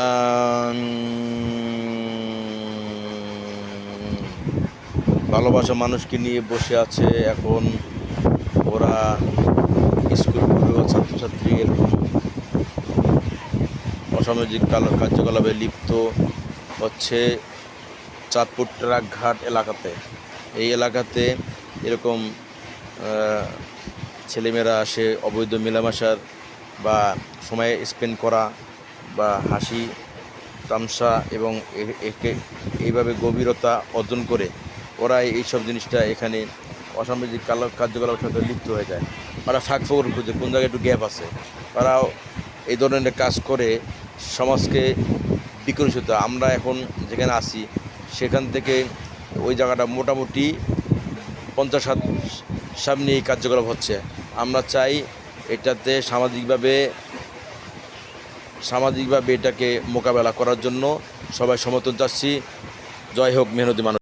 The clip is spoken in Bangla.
আম, ভালোবাসা মানুষকে নিয়ে বসে আছে এখন। ওরা স্কুল পড়ুয়া ছাত্রছাত্রী এরকম অসামাজিক কার্যকলাপে লিপ্ত হচ্ছে চাঁদপুর ট্রাকঘাট এলাকাতে। এই এলাকাতে এরকম ছেলেমেয়েরা আসে অবৈধ মেলামেশার বা সময় স্পেন্ড করা বা হাসি তামসা এবং একে এইভাবে গভীরতা অর্জন করে ওরা এইসব জিনিসটা এখানে অসামাজিক কার্যকলাপের সাথে লিপ্ত হয়ে যায়। ওরা ফাঁক ফোকর খুঁজে কোন জায়গায় একটু গ্যাপ আছে, ওরাও এই ধরনের কাজ করে সমাজকে বিকশিত। আমরা এখন যেখানে আছি সেখান থেকে ওই জায়গাটা মোটামুটি 50 হাত সামনে এই কার্যকলাপ হচ্ছে। আমরা চাই এটাতে সামাজিকভাবে এটাকে মোকাবেলা করার জন্য সবাই সমর্থন চাচ্ছি। জয় হোক মেহনতি মানুষ।